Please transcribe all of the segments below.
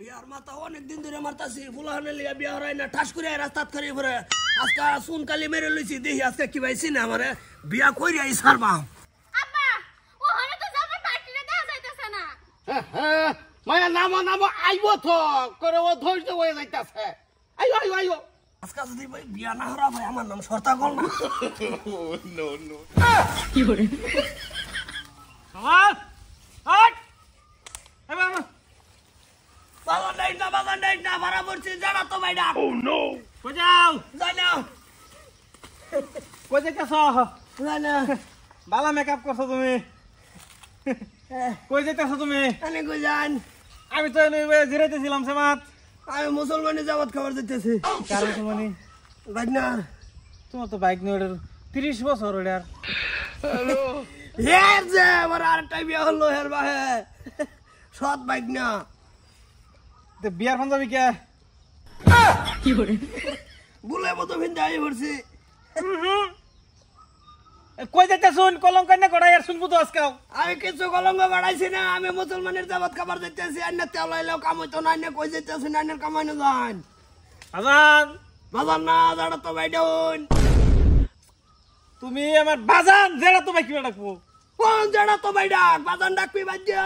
বিয়ার মাথা অনেক দিন ধরে মারতাছি ফুলাহানে লিয়া বিয়া হরাই না ঠাস করে রাস্তাত করে পরে আজকে সুন কালি মেরে লইছি দেখি আজকে কি ভাইছি না আমারে বিয়া কইরা আই সারবা আব্বা ও হনে তো জামাই পার্টিতে দেখা যাইতাছে না মায়া নামো আইবো তো করে ও ধৈর্য হয়ে যাইতাছে আইও আইও আইও আজকে যদি ভাই বিয়া না হরা ভাই আমার নাম শর্তা গল না নো নো কি করে আমার আট এবার বাবা নাই না ভাড়া পড়ছি জানা তো ভাই না ও নো কই যাও জানা কই যাইতাছ জানা বালা মেকআপ করছো তুমি কই যাইতাছ তুমি আনে কই জান আমি তো জিরাইতেছিলাম সেমাত আমি মুসলমানি জামাত খাবার দিতেছি কারণ তুমি ভাই না তোমার তো বাইক নিয়ে 30 বছর ওটার হের যে আমার আরেকটা বিয়া হলো হের বাহে সৎ বাইক না তে বিয়ার পাঞ্জাবি কে কি করে বুলে মতো ভিন্দাই পড়ছি কই যাইতাছুন কলম কান্না কড়াই আর শুনবো তো আজকাল আমি কিছু কলঙ্গ বাড়াইছি না আমি মুসলমানের জামাত খাবার দিতেছি আন্না তেল লাইলেও কাম হইতো না আন্না কই যাইতেছি না আন্নার কামাই না যান আজান বাজার না যারা তো ভাই ডাউন তুমি আমার বাজান যেটা তোমায় কি ডাকবো কোন যারা তো ভাই ডাক বাজার ডাকবি বাজ্যা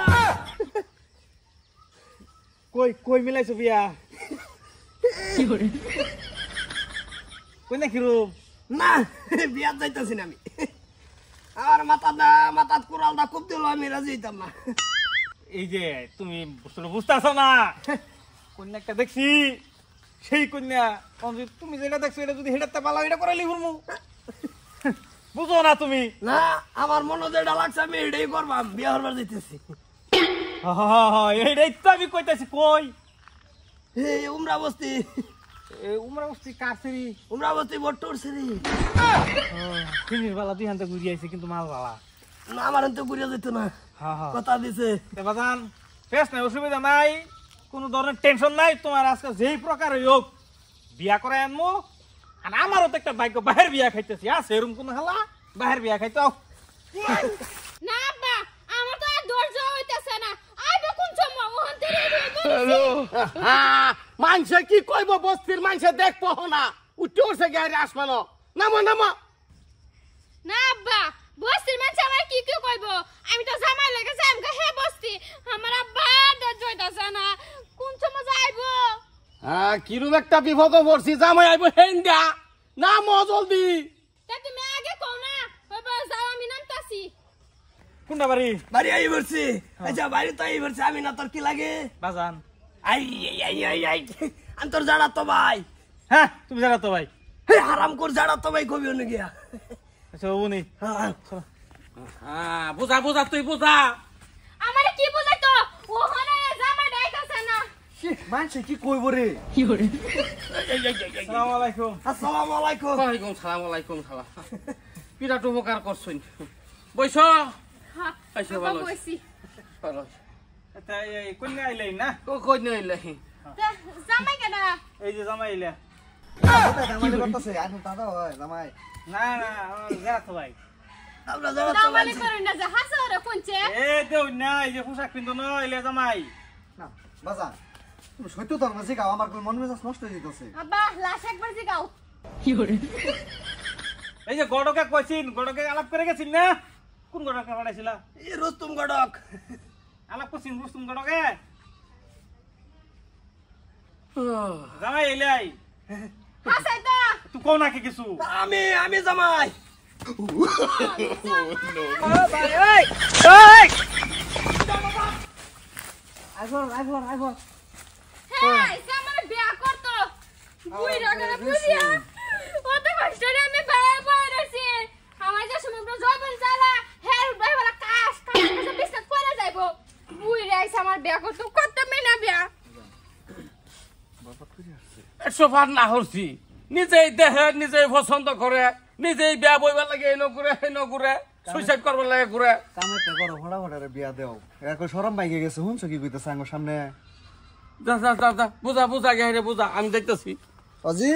কই কই মিলাইছো বিয়া কি করে কই না কিরম না বিয়া যাইতেছি না আমি আর মাথাত কুড়ালটা খুব দিল আমি রাজি হইতাম না এই যে তুমি বুঝতেছ না কন্যা একটা দেখছি সেই কন্যা তুমি যেটা দেখছো এটা যদি হেঁটে পালা এটা করাইলি ঘুরমু বুঝো না তুমি না আমার মনে যেটা লাগছে আমি এটাই করবাম বিয়া হরবার যাইতেছি এইটাই তো আমি কইতাছি কই এই উমরা বস্তি উমরা বস্তি কার সিরি উমরা বস্তি বট্টুর সিরি চিনির বালা দুই হাতে ঘুরিয়ে আইছে কিন্তু মাল বালা না আমার তো ঘুরিয়ে যেত না কথা দিছে বাজান ফেস নাই অসুবিধা নাই কোনো ধরনের টেনশন নাই তোমার আজকে যেই প্রকার হোক বিয়া করে আনমো আর আমারও তো একটা ভাগ্য বাহির বিয়া খাইতেছি আছে এরকম কোন হালা বাহির বিয়া খাইতো না আব্বা আমার তো আর ধৈর্য হইতাছে না আইবো কোন সময় ওহন তেরে হ্যালো মানছে কি কইব বস্তির মানছে দেখবো না উঠে উঠছে গাড়ি আসমানো নামো নামো না আব্বা বস্তির মানুষ আমার কি কি কইবো আমি তো জামাই লেগেছে আমকে হে বস্তি আমার আব্বা ধৈর্য হইতাছে না কোন সময় যাইবো কিরম একটা বিপদ পড়ছি জামাই আইব হেন্দা নামো জলদি তা তুমি আগে কও না বাবা যাও আমি নামতাছি কোনটা বাড়ি বাড়ি আই বলছি আচ্ছা বাড়ি তো আই বলছি আমি না তোর কি লাগে বাজান আই আই আই আই আমি তোর জানা তো ভাই হ্যাঁ তুমি জানো তো ভাই হে হারাম কর জানা তো ভাই কবি অন্য গিয়া আচ্ছা উনি বুঝা বুঝা তুই বুঝা আমারে কি বুঝাই তো ওহনে জামাই ডাইতাছে না মানছে কি কইব রে কি করে আসসালামু আলাইকুম আসসালামু আলাইকুম ওয়ালাইকুম সালাম ওয়ালাইকুম সালাম বিরাট উপকার করছুন বইছ হ্যাঁ আচ্ছা, বাবা ভালো আছে। বইছি ভালো আচ্ছা এই কন্যা আইলাই না কই নইলে তা জামাই কেডা এই যে জামাই আইলা জামাই করতেছে এখন দাদা হয় জামাই না না আমার জানা তো ভাই আমরা জানা তো ভাই জামাই করেন না যে হাসা ওরে কোনছে এ দেও না এই যে পোশাক পিন্ধো না এলে জামাই না বাজা তুমি সত্য তোর মাঝে গাও আমার মন মেজাজ নষ্ট হয়ে যেতেছে আব্বা লাশ একবার জিগাও এই যে গড়কে কইছিন গড়কে আলাপ করে গেছিন না কোন গড়কে পাঠাইছিলা এই রুস্তুম গডক আলাপ করছিন রুস্তুম গড়কে জামাই এলাই হাসাই তো তুই কোন নাকি কিছু আমি জামাই হ্যাঁ জামাই বিয়া করতো বুই রাগরে বুইয়া ওতে কষ্টরে আমি ভাই ভাই রছি আমার যে সমুদ্র জয়বল জালা হেল ভাই বলা কাশ কাশ বিস্তার করে যাইবো বুই রাইছ আমার বিয়া করতো কত মেনা বিয়া সোফার না হরছি নিজেই দেখে নিজেই পছন্দ করে নিজেই বিয়া বইবার লাগে এই নঘুরে সেই নঘুরে সুইসাইড করবার লাগে ঘুরে কাম একটা করো ফটাফটারে বিয়া দেও এখন শরম বাইকে গেছে শুনছো কি কইতেছে আঙ্গ সামনে যা যা যা যা বুঝা বুঝা গে বুঝা আমি দেখতেছি অজি